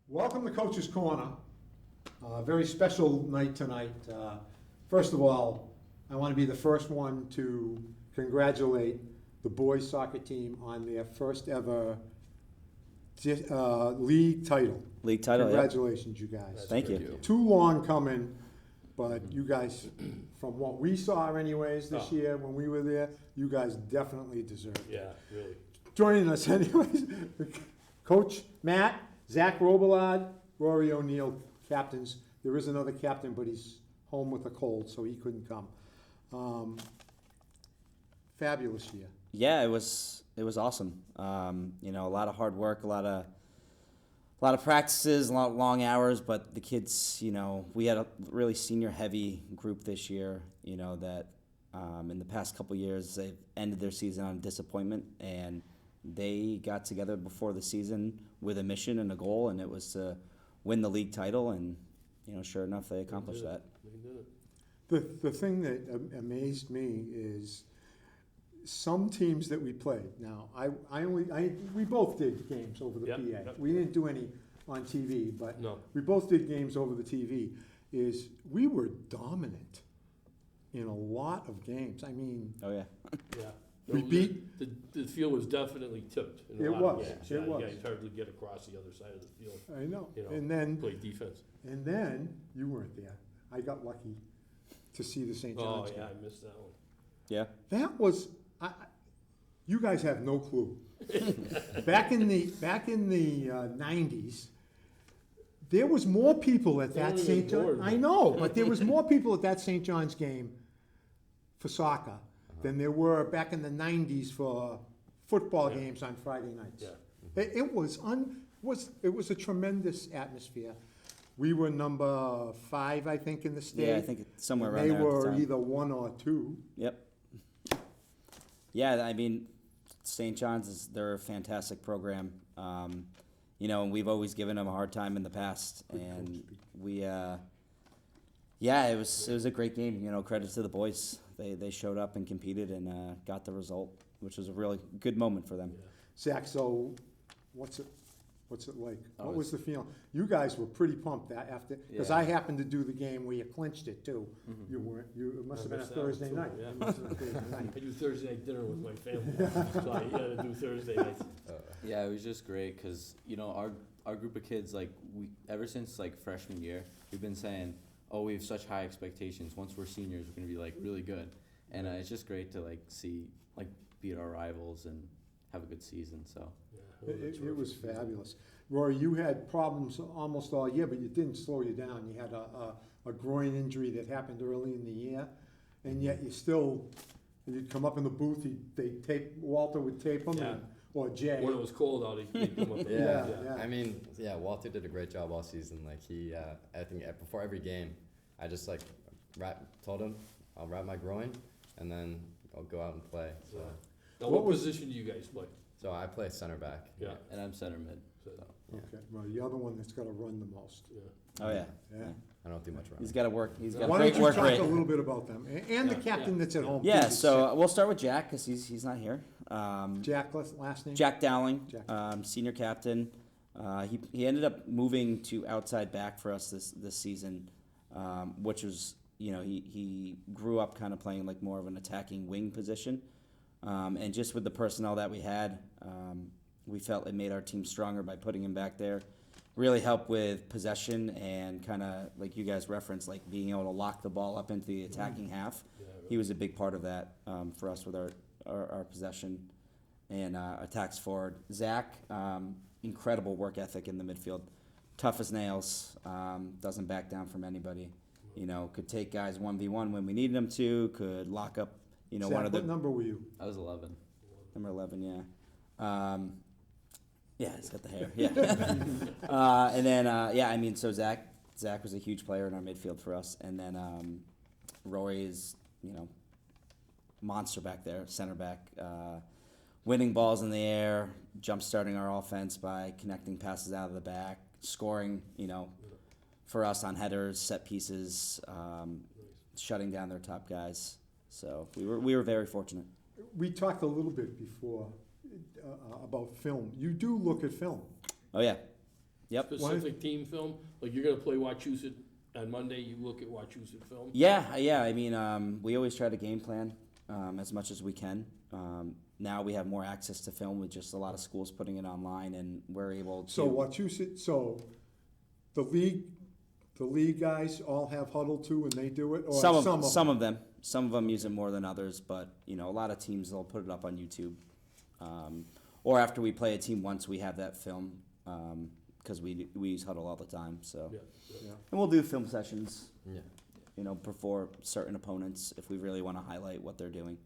Welcome to Coach's Corner. Very special night tonight. First of all, I want to be the first one to congratulate the boys soccer team on their first ever league title. League title, Congratulations, you guys. Thank you. Too long coming, but you guys, from what we saw anyways this year when we were there, you guys definitely deserve it. Yeah, really. Joining us anyways, Coach Matt, Zach Robillard, Rory O'Neill, captains. There is another captain, but he's home with a cold, so he couldn't come. Fabulous year. Yeah, it was awesome. A lot of hard work, a lot of practices, a lot of long hours, but the kids, we had a really senior heavy group this year, that in the past couple years they've ended their season on disappointment, and they got together before the season with a mission and a goal, and it was to win the league title, and sure enough they accomplished that. The thing that amazed me is some teams that we played. Now, we both did games over the PA. Yep. We didn't do any on TV, but No. we both did games over the TV. Is we were dominant in a lot of games. I mean, Oh yeah. Yeah. We beat- The field was definitely tipped in It a lot was, of games. it was. Yeah, it's hard to get across the other side of the field, I know. You know, And then play defense. you weren't there. I got lucky to see the St. Oh, John's yeah, game. I missed that one. Yeah. That was, you guys have no clue. Back in the 90s, there was more people at that Only St. John. ignored I me. know, but there was more people at that St. John's game for soccer than there were back in the 90s for football Yeah. games on Friday nights. Yeah. It was a tremendous atmosphere. We were number 5, I think, in the state. Yeah, I think it's somewhere and around there. They at the were time. either 1 or 2. Yep. Yeah, I mean, St. John's they're a fantastic program. And we've always given them a hard time in the past, and we, it was a great game. Credit to the boys. They showed up and competed and got the result, which was a really good moment for them. Zach, so what's it like? What was the feeling? You guys were pretty pumped that after, because Yeah. I happened to do the game where you clinched it too. You weren't. It must I have been a missed that one Thursday too, night. yeah. It must have been a Thursday night. I do Thursday night dinner with my family, so I had to do Thursday nights. Yeah, it was just great because our group of kids, like, we ever since like freshman year, we've been saying, oh, we have such high expectations. Once we're seniors, we're gonna be like really good, and it's just great to beat our rivals and have a good season. So Yeah, It was fabulous. Rory, you had problems almost all year, but it didn't slow you down. You had a groin injury that happened early in the year, and yet you'd come up in the booth, Walter would tape them, Yeah. or Jay. When it was cold out, he'd come up. Yeah. I mean, Walter did a great job all season. Like I think before every game, I just told him I'll wrap my groin, and then I'll go out and play. So, Now, what position do you guys play? so I play center back. Yeah. and I'm center mid. So, Okay, well, you're the one that's got to run the most. yeah. Oh yeah. Yeah. I don't do much running. He's got to work. He's got a Why great don't you work talk rate. a little bit about them and the Yeah, captain that's at home? Yeah, too, so we'll start with Jack because he's not here. Jack, last name. Jack Dowling, Jack. senior captain. He ended up moving to outside back for us this season, which was he grew up kind of playing like more of an attacking wing position, and just with the personnel that we had, we felt it made our team stronger by putting him back there. Really helped with possession and kind of like you guys referenced, like being able to lock the ball up into the attacking half. Yeah, He was a big part of that for us with our possession and attacks forward. Zach, incredible work ethic in the midfield, tough as nails, doesn't back down from anybody. Could take guys 1v1 when we needed him to, could lock up, Zach, one of the what number were you? I was 11. number 11, yeah. Yeah, he's got the hair. Yeah, and then so Zach was a huge player in our midfield for us, and then Rory is monster back there, center back, winning balls in the air, jump starting our offense by connecting passes out of the back, scoring for us on headers, set pieces, shutting down their top guys. So we were very fortunate. We talked a little bit before about film. You do look at film. Oh yeah, yep. Specific team film, like you're gonna play Wachusett on Monday, you look at Wachusett film? Yeah, yeah. I mean, we always try to game plan as much as we can. Now we have more access to film with just a lot of schools putting it online, and we're able to. So Wachusett, so the league guys all have Huddle too, and they do it, or Some of them use it more than others, but you know, a lot of teams they'll put it up on YouTube, or after we play a team once, we have that film because we use Huddle all the time. So, Yeah. Yeah. and we'll do film sessions, Yeah. you know, before certain opponents if we really want to highlight what they're doing.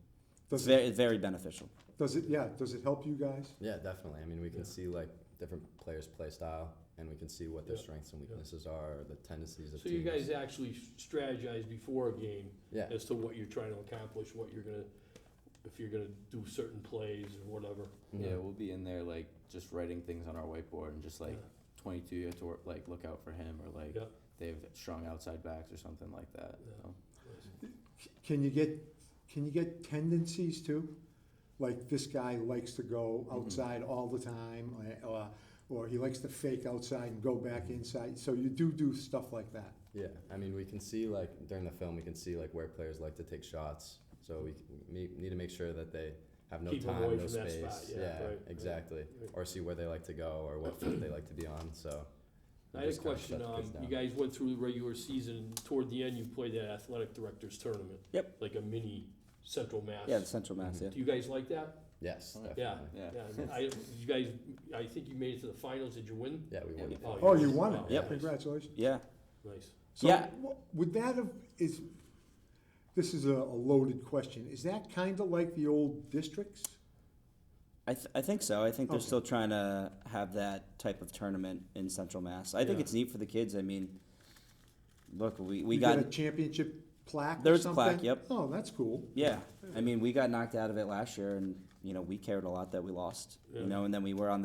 Does It's very beneficial. Does it help you guys? Yeah, definitely. I mean, we can Yeah. see like different players' play style, and we can see what their Yeah. strengths and weaknesses are, or the tendencies of So teams. you guys actually strategize before a game Yeah. as to what you're trying to accomplish, what you're gonna, if you're gonna do certain plays or whatever. Yeah, we'll be in there like just writing things on our whiteboard and just like Yeah. 22, you have to like look out for him, or like Yeah. they have strong outside backs or something like that. Yeah. So. Can you get tendencies too? Like this guy likes to go outside all the time, or he likes to fake outside and go back inside. So you do stuff like that. Yeah, I mean, we can see like during the film, we can see like where players like to take shots. So we need to make sure that they have no Keep them time, away no from that space. spot, yeah, right, exactly. right. Or see where they like to go or what foot they like to be on. So we I had a just kinda question, shut the kids you down. guys went through the regular season, toward the end, you played that athletic directors tournament. Yep. Like a mini Central Mass. Yeah, the Central Mass. Yeah. Do you guys like that? Yes, Yeah. definitely. Yeah. Yeah. You guys, I think you made it to the finals, did you win? Yeah, we won. Yeah. it. Oh, you won it. Oh, Yep. Congratulations. Yeah. Nice. So Yeah. would that have, this is a loaded question. Is that kind of like the old districts? I think so. I think they're Okay. still trying to have that type of tournament in Central Mass. I think Yeah. it's neat for the kids. I mean, look, we You got get a championship plaque or There's a something? plaque, yep. Oh, that's cool. yeah. I mean, we got knocked out of it last year, and you know we cared a lot that we lost. Yeah. You know, and then we were on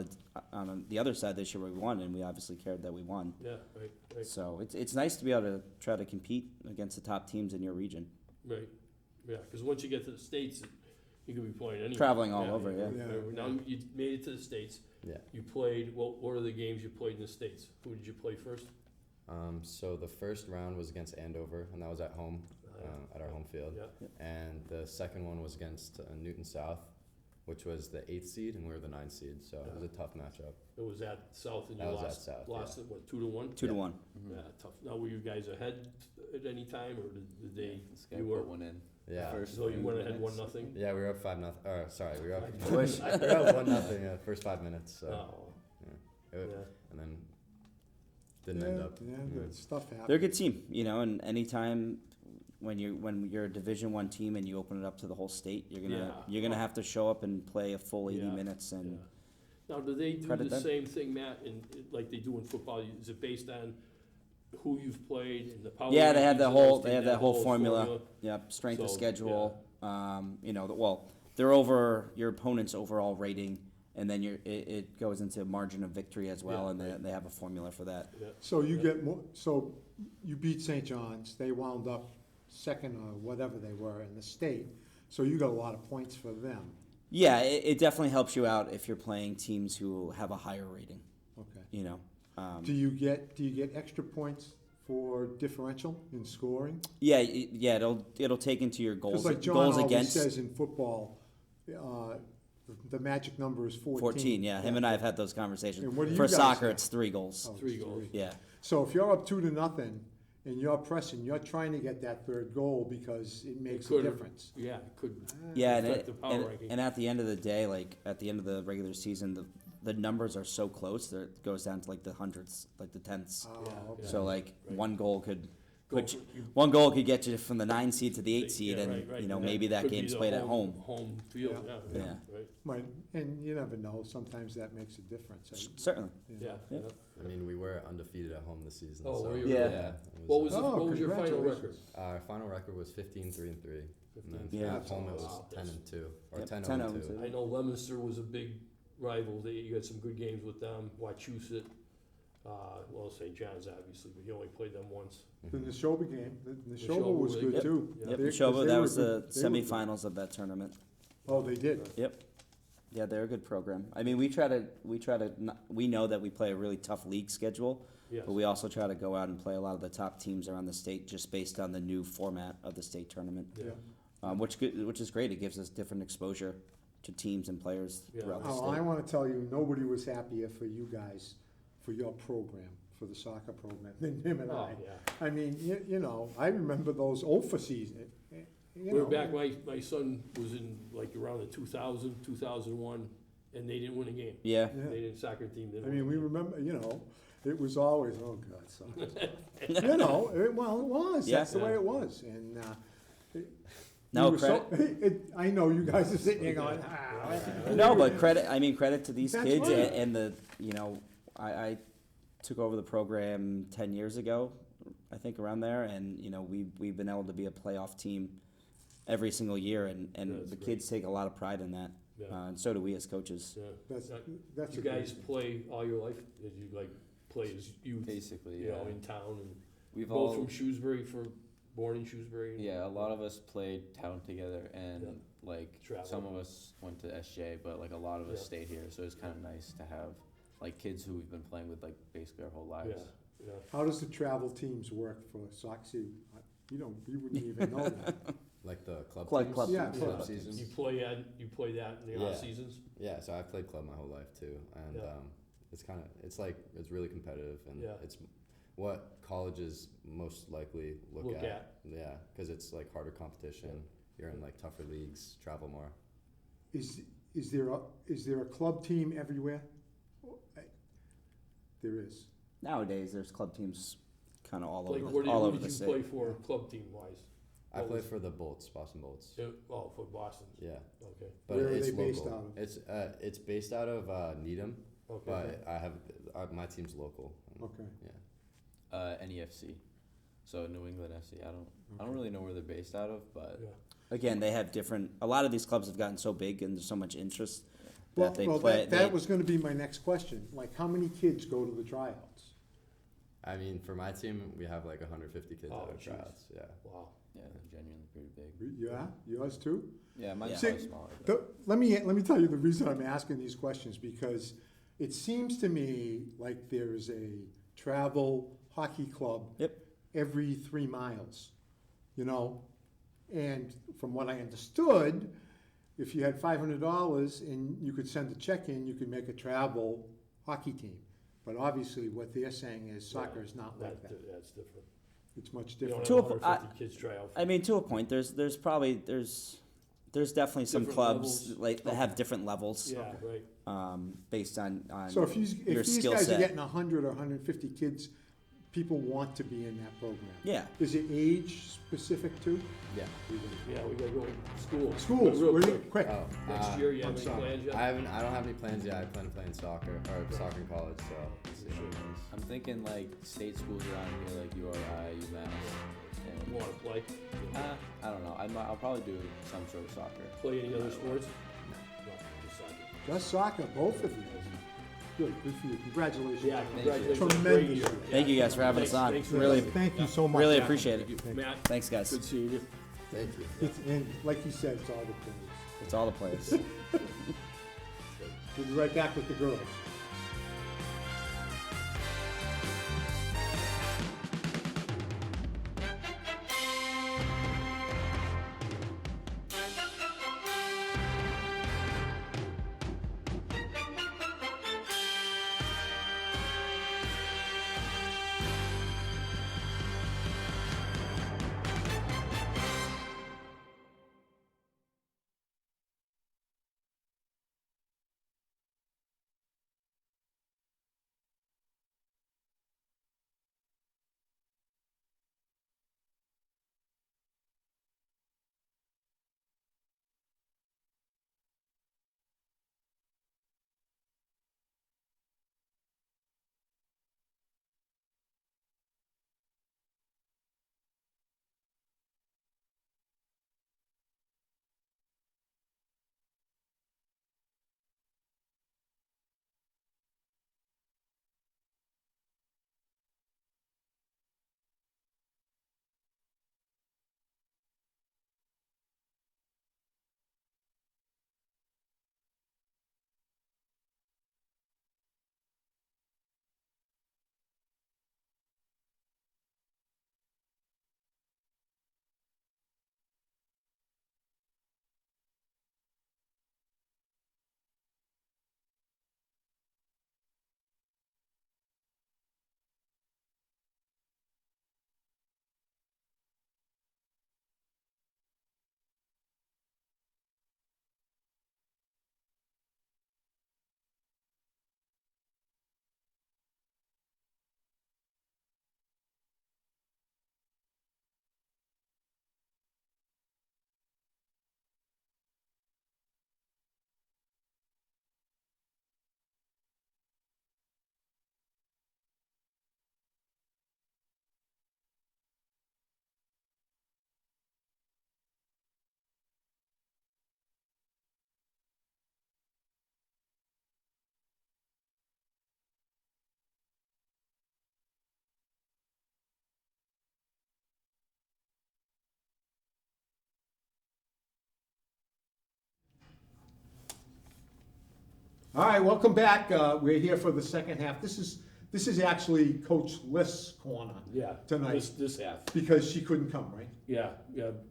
the other side this year where we won, and we obviously cared that we won. Yeah, right, So it's nice to be able to try to compete against the top teams in your region. right. Yeah, because once you get to the States, you could be playing anywhere. Traveling all over, yeah. Now you made it to the States. Yeah. You played, what are the games you played in the States? Who did you play first? So the first round was against Andover, and that was at home, at our home field. Yeah, And the second one was against Newton South, which was the 8th seed, and we were the 9th seed. So it was a tough matchup. it was at South and you That was at lost, South, lost it, what, 2-1? 2-1. Mm-hmm. Yeah, tough. Now, were you guys ahead at any time, or did they, This guy you put were, one in. Yeah. First so you few went ahead minutes. 1-0? Yeah, we were up 5-0. Sorry, we were up. I we were wish. up 1-0 first 5 minutes. So Oh, it- yeah. and then didn't end Yeah, up. yeah, good stuff happens. They're a good team, you know, and anytime when you're a Division I team and you open it up to the whole state, you're Yeah. gonna have to show up and play a full 80 Yeah. minutes Yeah. and Now, do they do Credit the them. same thing, Matt, like they do in football? Is it based on who you've played and the power? Yeah, they have rankings that and whole those they things, have that whole formula. Yep, strength of So, schedule. You know, they're over your opponent's overall rating, and then it goes into margin of victory as well, Yeah, and right. they have a formula for that. Yeah. So you get more, so you beat St. John's, they wound up second or whatever they were in the state, so you got a lot of points for them. Yeah, it definitely helps you out if you're playing teams who have a higher rating. Okay. You know. Do you get extra points for differential in scoring? Yeah, it'll take into your Because goals like John goals always against says in football, the magic number is 14. 14. Yeah, him and I have had those conversations. And what do you For guys soccer, have? it's 3 goals. Oh, 3 it's goals. Yeah. So if you're up 2-0 and you're pressing, you're trying to get that third goal because it makes a could've- difference. Yeah, it could. Yeah, affect the power ranking. and at the end of the day, like at the end of the regular season, the numbers are so close that it goes down to like the hundredths, like the tenths. Oh, Yeah, okay. So like right. one goal could Go put for- one goal could get you from the 9 seed to the 8 seed, Yeah, and right, right. you know Yeah. maybe that Could be game's the played at home. Home field, Yeah. yeah, Yeah. right, Right, and you never know, sometimes that makes a difference. Certainly. yeah, Yeah. yeah. I mean, we were undefeated at home this season. Oh, so were you Yeah. really? Yeah. it What was, Oh, what was your final record? congratulations. Our final record was 15-3-3, and then Yeah. at home it was Wow. 10-2 or Yep, 10-2. 10-2. I know Leominster was a big rival. You had some good games with them. Wachusett, well, St. John's obviously, but you only played them once. The Neshoba game, the Neshoba Neshoba was was good good. too. Yeah. Yep, They- 'cause Neshoba, they that were was the good. They were good. semifinals of that tournament. Oh, they did? Yep. Yeah, they're a good program. I mean, we know that we play a really tough league schedule, Yes. but we also try to go out and play a lot of the top teams around the state just based on the new format of the state tournament, Yeah. which is great. It gives us different exposure to teams and players Yeah. throughout the Oh, state. I want to tell you, nobody was happier for you guys, for your program, for the soccer program, than him and Oh, I. yeah. I mean, you know, I remember those Ofa season. You We're know. back, my son was in like around the 2000, 2001, and they didn't win a game. Yeah, Yeah. They didn't, soccer team didn't I win mean, a we game. remember, you know, it was always, oh God, soccer. You know, it was, Yeah. that's the way it was, and, No, we were so- I know you guys are sitting there going, no, but credit to these That's kids right. and the, you know, I took over the program 10 years ago, I think around there, and, you know, we've been able to be a playoff team every single year, and That's the great. kids take a lot of pride in that, Yeah. and so do we as coaches. Yeah. That's, Uh, that's You a great guys thing. play all your life? Did you like play as youth, Basically, you yeah. know, in town and We've both all from Shrewsbury born in Shrewsbury? yeah, a lot of us played town together, and Yeah. like Travel. some of us went to SJ, but like a lot of us Yeah. stayed here. So it's kind of nice to have like kids who we've been playing with like basically our whole Yeah, lives. yeah. How does the travel teams work for soccer? You wouldn't even know that. Like the club Club- teams? club Yeah, teams, club yeah. seasons. You play that in the Yeah. off seasons? Yeah, so I've played club my whole life too, and Yeah. it's really competitive, and Yeah. it's what colleges most likely look Look at. at. Yeah, because it's like harder competition. You're in like tougher leagues, travel more. Is there a club team everywhere? There is. Nowadays, there's club teams kind of all Like, over, where all over did the you state. play for club team wise? I What played was- for the Bolts, Boston Bolts. Oh, for Boston, Yeah, okay, but Where are it's they based local. out of? It's based out of Needham, okay. but I have my team's local. Okay. Yeah. NEFC, so New England FC. I don't really know where they're based out of, but Yeah. Again, they have different. A lot of these clubs have gotten so big and there's so much interest Well, that they well, play. that was gonna be my next question. Like, how many kids go to the tryouts? I mean, for my team, we have like 150 kids Oh, at our jeez. tryouts. Yeah. Wow. yeah, they're genuinely pretty big. Yeah, yours too? Yeah, mine's Yeah. probably smaller. But Let me tell you the reason I'm asking these questions, because it seems to me like there's a travel hockey club Yep. every 3 miles, you know? And from what I understood, if you had $500 and you could send a check in, you could make a travel hockey team. But obviously, what they're saying is soccer is not like that. That's different. It's much You don't different. have To a- 150 kids try out. I mean, to a point, there's definitely some Different clubs levels. like that have different levels, Yeah, right. based on So if your these skill guys are set. getting 100 or 150 kids, people want to be in that program. Yeah, Is it age specific too? Yeah. Yeah, we gotta go to school. Schools, Real what do you- quick. quick. Oh, Next year, you I'm have any sorry. plans yet? I don't have any plans yet. I plan to play in soccer or soccer in college. So we'll see how it goes. I'm thinking like state schools around here, like URI, UMass. You And, wanna play? I don't know. I'll probably do some sort of soccer. Play any other sports? No, just soccer. Just soccer, both of you. Good for you. Congratulations. Yeah, congratulations. Tremendous. Great year. Thank you guys for having us on. Thanks for Really, having Thank you so much. really Adam. appreciate it. Matt, Thanks, guys. good seeing you. Thank you. And like you said, it's all the players. It's all the players. We'll be right back with the girls. All right, welcome back. We're here for the second half. This is actually Coach List's corner Yeah. tonight This half. because she couldn't come, right? Yeah.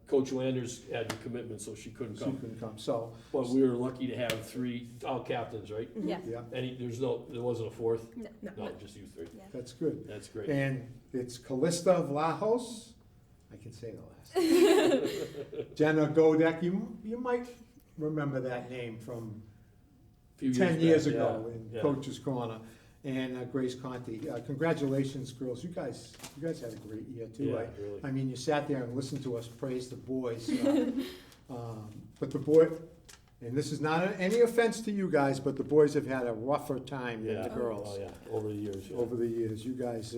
Coach Landers had a commitment, so she couldn't She come. couldn't come, so, But we were lucky to have all captains, right? Yeah. yeah, There wasn't a fourth? No. No, just you three. Yeah. that's good. That's great. And it's Calista Vlahos. I can say the last. Jenna Godek. You might remember that name from Few 10 years back, ago yeah, in yeah. Coach's Corner. And Grace Conti. Congratulations, girls. You guys had a great year too. Yeah, really. I mean, you sat there and listened to us praise the boys. But the boy, and this is not any offense to you guys, but the boys have had a rougher time than Yeah. the girls. Oh, yeah, over the years. Yeah. Over the years. You guys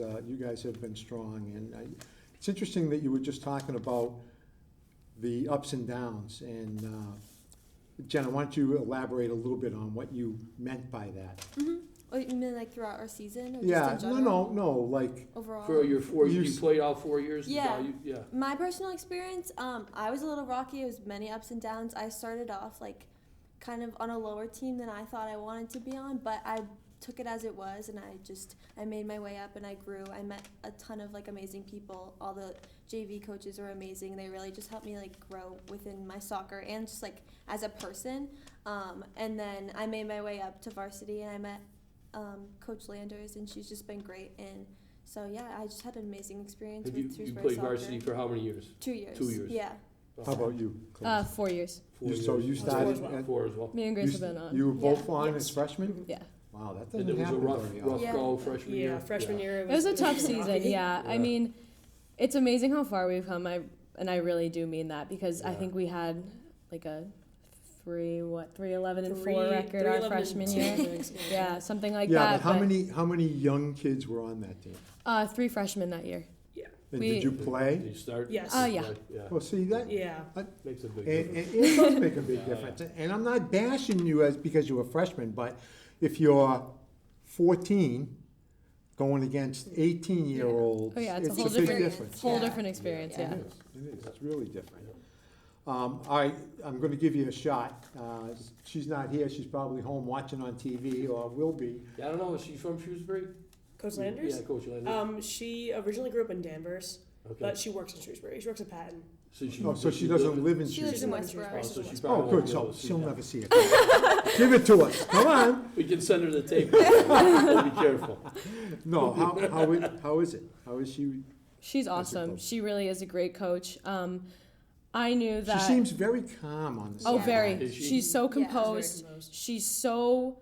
have been strong. And it's interesting that you were just talking about the ups and downs. And Jenna, why don't you elaborate a little bit on what you meant by that? Mm-hmm. Oh, you mean like throughout our season? Or Yeah, just in no, general? no, like, Overall? For your 4 years, You you played all 4 years? Yeah. Yeah. My personal experience, I was a little rocky. It was many ups and downs. I started off like kind of on a lower team than I thought I wanted to be on, but I took it as it was, and I made my way up and I grew. I met a ton of like amazing people. All the JV coaches were amazing. They really just helped me like grow within my soccer and just like as a person. And then I made my way up to varsity, and I met Coach Landers, and she's just been great. And so yeah, I just had an amazing experience Have with you Shrewsbury played soccer. varsity for how many years? 2 years. 2 years. Yeah. how about you? Calista? 4 years. 4 So years. you started at, 4 as well. Me and Grace have been on. you were both Yeah. on Yes. as freshmen? Yeah. Wow, that And doesn't it was a happen rough very often. Yeah. go freshman year. Yeah, freshman year. It was a tough rocky. season, yeah. I Yeah. mean, it's amazing how far we've come. I really do mean that because I Yeah. think we had like a 3-11 and 4 Three- record our 3-11 freshman and year. 2. Yeah, something like Yeah, that. but how many young kids were on that team? 3 freshmen that year. And We- did you Did play? you start? Yes. Oh, yeah. Yeah. Well, see, that, Yeah. Makes a big and difference. it does make a big Yeah, difference. And I'm not bashing you because you're a freshman, but if you're 14 going against 18-year-olds, Oh, yeah, it's a it's whole a big different- difference. Whole Yeah. different experience, yeah. It is, it's really different. All right, I'm gonna give you a shot. She's not here, she's probably home watching on TV, or will be. Yeah, I don't know, is she from Shrewsbury? Coach Landers? Yeah, Coach Landers. She originally grew up in Danvers, Okay. but she works in Shrewsbury. She works at Patton. So she, Oh, so she doesn't live in She lives Shrewsbury. in She's Westboro. Oh, so she Oh, probably good, won't be so able to see she'll that. never see it. Give it to us, come on. We can send her the tape. Be careful. No, how is it? How is she? She's That's a awesome. coach. She really is a great coach. I knew She that. seems very calm on the Oh, Yeah. very. Is she? She's so Yeah. composed. She's very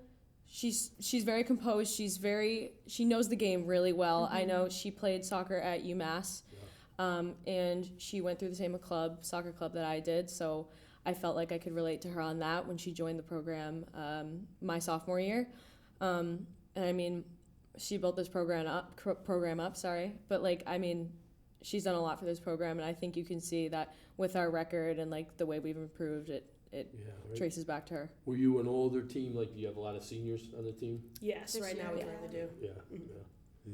She's very composed. She knows the game really well. I know she played soccer at UMass, and she went through the same soccer club that I did. So I felt like I could relate to her on that when she joined the program my sophomore year. And I mean, she built this program up. But like, I mean, she's done a lot for this program, and I think you can see that with our record and like the way we've improved it. Yeah, right. Traces back to her. Were you an older team? Like, do you have a lot of seniors on the team? Yes, This right year, now we yeah. currently do. Yeah. Mhm.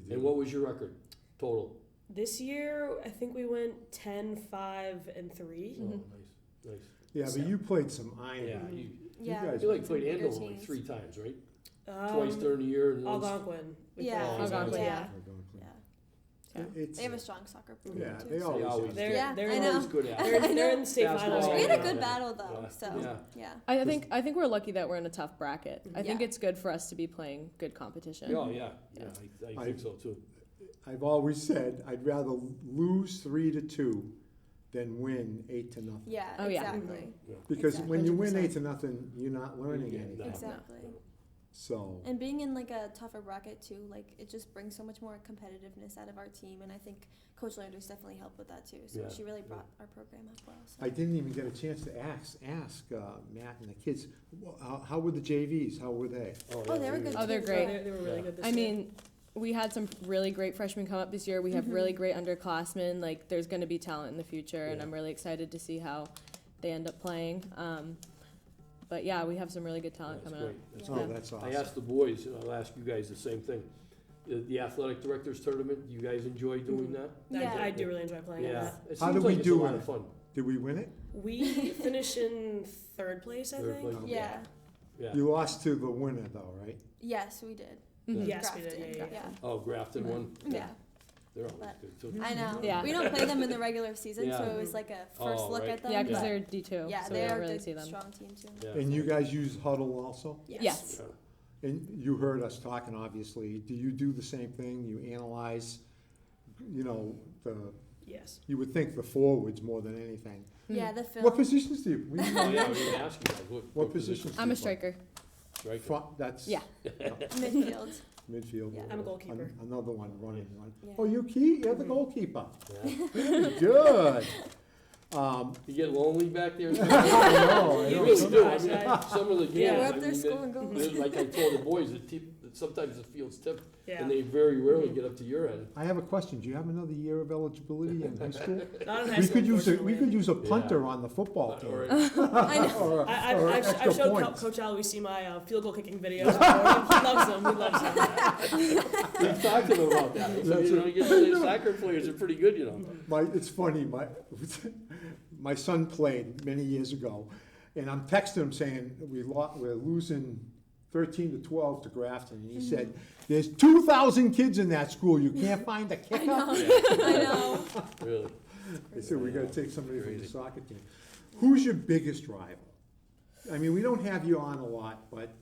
Yeah. And what was your record total? This year, I think we went 10, 5, and 3. Oh, Mhm. nice, nice. Yeah, but you played some iron. Yeah, you, Yeah. guys- you like played Bigger Andover like teams. 3 times, right? Twice Um, during the year and once. Algonquin. Yeah. Algonquin. Yeah. Yeah. It's, They have a strong soccer program yeah, too. they so- always always have. do. They're, Yeah, they're, I in know. Always good at They're, it. they're in the state Basketball. finals. We had right a now. good battle though, Yeah. so Yeah. yeah. I think we're lucky that we're in a tough bracket. I think Yeah. it's good for us to be playing good competition. Oh, yeah, yeah, Yeah. I think so too. I've always said, I'd rather lose 3-2 than win 8-0. Yeah, Oh, yeah. exactly. Because Exactly. when you win 100%. 8-0, you're not learning Yeah, anything. no. Exactly. So, And being in like a tougher bracket too, like it just brings so much more competitiveness out of our team, and I think Coach Landers definitely helped with that too. So Yeah. she really brought our program up well. So. I didn't even get a chance to ask Matt and the kids, how were the JVs? How were they? Oh, they were very good. Oh, they're too. great. They were really good this I year. mean, we had some really great freshmen come up this year. We have really great underclassmen. Like, there's going to be talent in the future, and Yeah. I'm really excited to see how they end up playing. But yeah, we have some really good talent That's coming great. up. That's Oh, great. that's I awesome. asked the boys, and I'll ask you guys the same thing. The athletic directors tournament, do you guys enjoy doing that? Yeah. I do really enjoy playing in Yeah. that. It How seems did we like it's do a lot in of it? fun. Did we win it? We finished in third place, I Third think. place. Yeah. Yeah. You lost to the winner though, right? Yes, we did. Mhm. Yes, we did. Grafton, Yeah. Oh, Grafton won? Yeah. They're always But- good too. I know. Yeah. We don't play them in the regular season, so Yeah. it was like a first Oh, look right. at them. Yeah, because but they're D2, yeah, so they we don't are really a see them. strong team too. Yeah. And you guys use Huddle also? Yes. Yeah. And you heard us talking, obviously. Do you do the same thing? You analyze, you know, Yes. you would think the forwards more than anything. Yeah, the film. What positions do you? Oh, yeah, I was gonna ask you guys, What positions? do I'm you a play? striker. Striker? Front, that's. Yeah. Midfield. Midfield. Yeah. I'm a goalkeeper. Another one, running one. Yeah. Oh, you're the goalkeeper. Yeah. Good. You get lonely back there? I know, I You know. really do. I sometimes. mean, some of the games, Yeah, we're I up there mean, scoring goals. like I told the boys, sometimes the field's tipped, Yeah. and they very rarely get up to your end. I have a question. Do you have another year of eligibility in high school? Not in high We school, could use unfortunately. a punter on the football team. Or- I know. Or I've extra showed points. Coach Aloisi my field goal kicking videos before. He loves them. He loves them. We've talked to them about that. So, That's you know, the soccer players are pretty good, you know. It's funny, my son played many years ago, and I'm texting him saying, we're losing 13-12 to Grafton, and he said, there's 2,000 kids in that school, you can't find a kicker? I know. Really. They said, we gotta take somebody from the Crazy. soccer team. Who's your biggest rival? I mean, we don't have you on a lot, but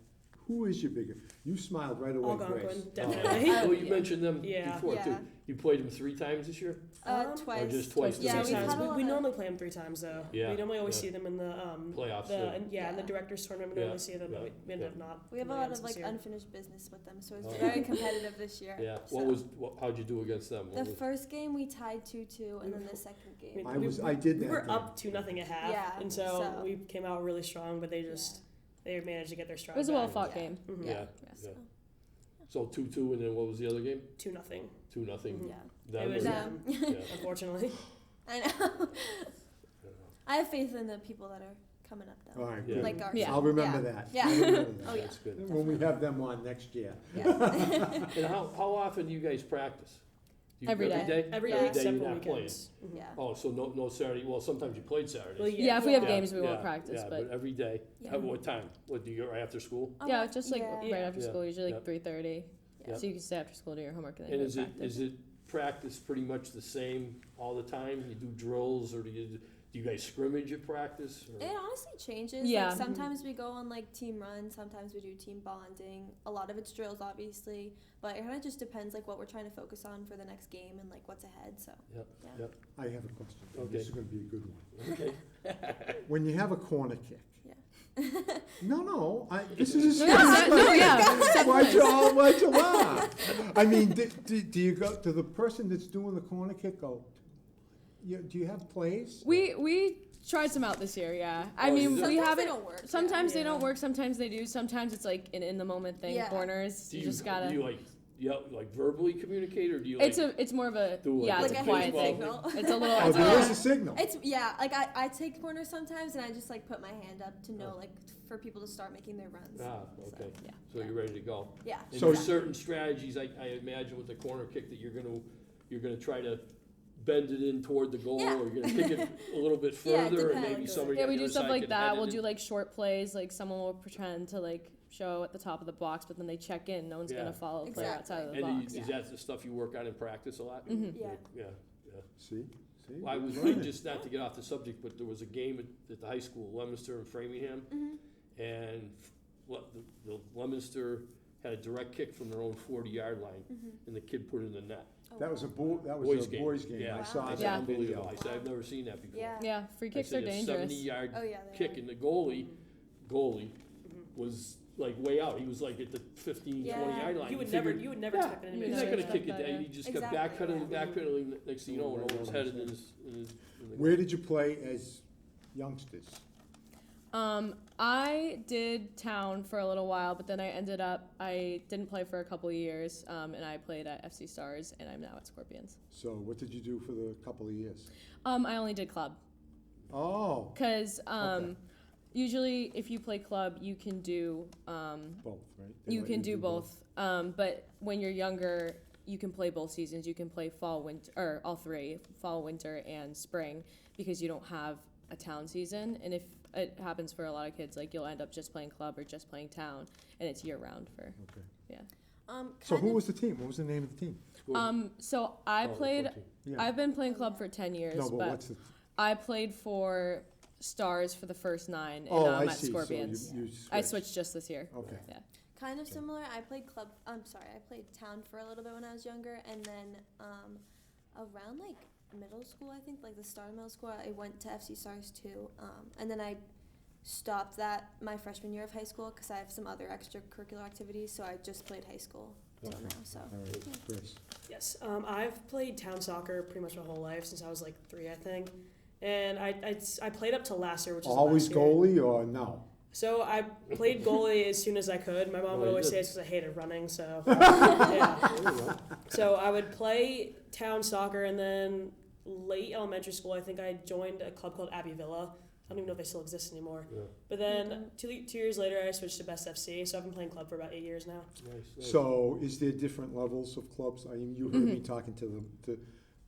who is your biggest? You smiled right away, Grace. Algonquin, definitely. Oh, you mentioned them Yeah. before too. Yeah. You played them 3 times this year? Twice. Or just twice? Yeah, this we've season? had a lot we of- normally play them 3 times though. Yeah, We normally always yeah. see them in the Playoffs, in yeah. the Yeah. directors tournament. We Yeah, normally see them, yeah, but we ended up yeah. not. We have a playing lot against of this like year. unfinished business with them, so it's Oh. very competitive this year. Yeah. So How'd you do against them? What the was- first game we tied 2-2, and then the second game. I did We that were game. up 2-0 at half, Yeah, and so we came out really strong. But they managed to get their stride. It was a back. well-fought Yeah. game. Mhm. Yeah. Yeah, yeah. so, So 2-2, and then what was the other game? 2-0. 2-0. Mhm. yeah. Them It was or- them. yeah. Unfortunately. I know. I have faith in the people that are coming up though. All right, Yeah. good. Like our Yeah. I'll remember that. Yeah. I'll remember that. Oh yeah. That's good. When we have them on next year. Yeah. And how often do you guys practice? Do you- Every day. Every Yeah. day Every day except you're for not playing. weekends. Mhm. Yeah. Oh, so no Saturday, well, sometimes you played Saturdays. Well, Yeah, if we have Yeah. games, we Yeah, won't practice, yeah, but every day? Yeah. At what time? What, do you go right after school? yeah, just like yeah. right after Yeah. school, usually Yeah. like 3:30. Yeah. So you can stay after school, do your homework, and then And go is to it, practice. is it practice pretty much the same all the time? You do drills, or do you guys scrimmage at practice? or- It honestly changes. Yeah. Like sometimes we go on like team runs, sometimes we do team bonding. A lot of it's drills obviously, but it kind of just depends like what we're trying to focus on for the next game and like what's ahead. So Yep, yeah. yep. I have a question. and Okay. This is gonna be a good one. Okay. When you have a corner kick. Yeah. No, this is a No, serious no, yeah. question. Why'd you laugh? I mean, do you go, to the person that's doing the corner kick go, do you have plays? We tried some out this year, yeah. I Oh, mean, you we did? Sometimes haven't. they don't work. Sometimes they Yeah. don't work. Sometimes they do. Sometimes it's like an in the moment thing. Yeah. Corners. Do You just gotta. Do you like verbally communicate, or do you like? It's more of a do, like, yeah. Like It's a a quiet hand thing. signal. It's a little. Oh, It's a there little is a signal. It's like I take corners sometimes and I just like put my hand up to know like for people to start making their runs. Ah, So, okay. yeah. So you're ready to go. Yeah. And So- there's certain strategies, I imagine with the corner kick that you're gonna try to bend it in toward the goal, Yeah. or you're gonna kick it a little bit Yeah, it further, and maybe depends. somebody Yeah, on we the do other stuff side like can that. head We'll it do in. like short plays. Like someone will pretend to like show at the top of the box, but then they check in. No one's Yeah. gonna follow the player Exactly. outside of the And box. is that the stuff you work on in practice a lot? Mhm. Yeah. Yeah. See? Well, I was Learning. just not to get off the subject, but there was a game at the high school, Leominster and Framingham, and the Leominster had a direct kick from their own 40-yard line, and the kid put it in the net. Oh, That was a wow. boys game. Yeah, I Wow. saw It's that Yeah. on video. unbelievable. I said, I've never seen that before. Yeah. Yeah, free kicks I are said, a dangerous. 70-yard Oh yeah. They kick, are. and the goalie was like way out. He was like at the 15, Yeah. 20-yard line. You would He never figured, expect that he's to not be gonna Yeah. kick it Yeah. down. He just kept Exactly, backpedaling, yeah. backpedaling. Next thing you know, it almost headed in the Where did you play as youngsters? I did town for a little while, but then I didn't play for a couple of years, and I played at FC Stars, and I'm now at Scorpions. So what did you do for the couple of years? I only did club, Oh, because Okay. usually if you play club, you can do both, right? They you let can do both. But when you're younger, you can play both seasons. You can play fall, winter, or all three, fall, winter, and spring, because you don't have a town season. And if it happens for a lot of kids. Like you'll end up just playing club or just playing town, and it's year round for. Okay. So kind who of- was the team? What was the name of the team? So I Oh, played. Conti. Yeah. I've been playing club for 10 years, No, but but what's the? I played for Stars for the first 9, and Oh, I at see. Scorpions. So you I switched just this year. Okay. Yeah. Kind of similar. I played club. I played town for a little bit when I was younger, and then around like middle school, I think, like the start of middle school, I went to FC Stars too, and then I stopped that my freshman year of high school because I have some other extracurricular activities. So I just played high school till Okay. now. So All right, Chris. Yes, I've played town soccer pretty much my whole life since I was like 3, I think, and I played up to last year, which is Always last year. goalie or no? So I played goalie as soon as I could. My mom Oh, would you always did. say it's because I hated running. So yeah. So I would play town soccer, and then late elementary school, I think I joined a club called Abbey Villa. I don't even know if they still exist anymore. Yeah. But then 2 years later, I switched to Best FC. So I've been playing club for about 8 years now. Nice. So is there different levels of clubs? I mean, you heard me talking to them.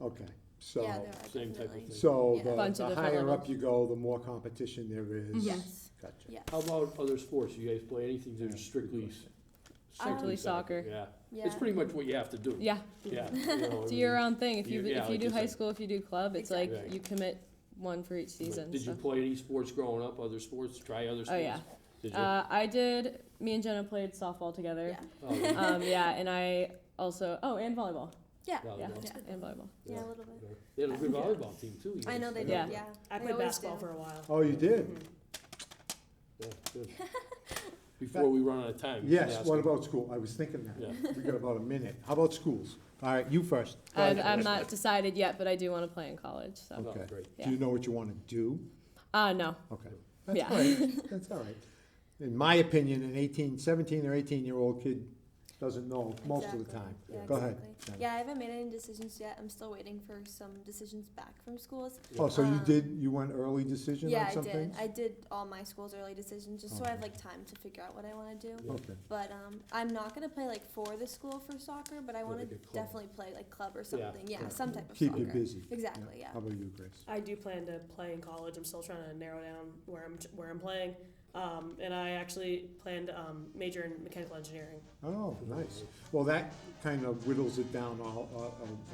Okay, so. yeah, there are Same type of definitely. thing. So Yeah. Bunch of the different higher up levels. you go, the more competition there is. Yes. Gotcha. Yeah. How about other sports? You guys play anything that are strictly Strictly soccer. Yeah. Yeah. It's pretty much what you have to do. Yeah, Yeah. You know, it's a year-round thing. If you Yeah, if you like do you high said. school, if you do club, it's Exactly. like you commit one for each season. Did you so. play any sports growing up? Other sports? Try other sports? Oh yeah. Did you? I did. Me and Jenna played softball together. Yeah. Oh, yeah. Yeah, and I also and volleyball. Yeah. Volleyball. Yeah, Yeah. and volleyball. Yeah, a little bit. They had a good volleyball team too. you I know guys. they did. Yeah. Yeah. I They played always basketball do. for a while. Oh, you did? Mhm. Yeah, good. Before we run out of time. you Yes, can ask what them. about school? I was thinking that. Yeah. We got about a minute. How about schools? All right, you first. Go ahead. I'm not decided yet, but I do want to play in college. So. Oh, Okay. great. Yeah. Do you know what you want to do? No. Okay. That's Yeah. all right. That's all right. In my opinion, an 17 or 18-year-old kid doesn't know most of the Exactly. time. Yeah, Go ahead. exactly. Yeah, I haven't made any decisions yet. I'm still waiting for some decisions back from schools. Oh, so you Um, you went early decision Yeah, on I some did. things? I did all my school's early decisions just so I have Okay. like time to figure out what I want to do. Yeah. Okay. But I'm not gonna play like for the school for soccer, but I want to like a club. definitely play like club or something. Yeah, Yeah. some type of Keep soccer. you busy. Exactly. Yeah. How about you, Grace? I do plan to play in college. I'm still trying to narrow down where I'm playing, and I actually plan to major in mechanical engineering. Oh, nice. Well, that kind of whittles it down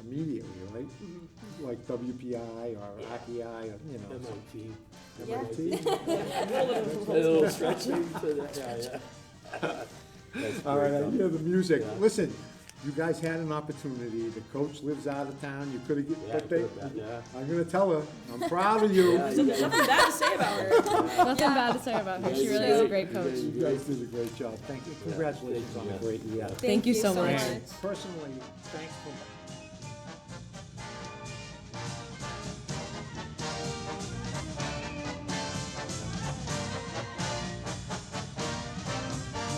immediately, right? Mm-hmm. Like WPI or RPI, or, you know. MIT. Yeah. MIT. A little stretching to that. Yeah, yeah. That's All right, great, I though. hear the music. Yeah. Listen, you guys had an opportunity. The coach lives out of town. You could have Yeah, but they, good, yeah. I'm gonna tell her, I'm proud of you. Yeah, you There's nothing bad to say about her. Nothing bad to say about her. Yeah, She you really did. is a great You coach. did. You guys did a great job. Thank you. Congratulations Thank on you. a great year. Thank you so much. And personally, thanks for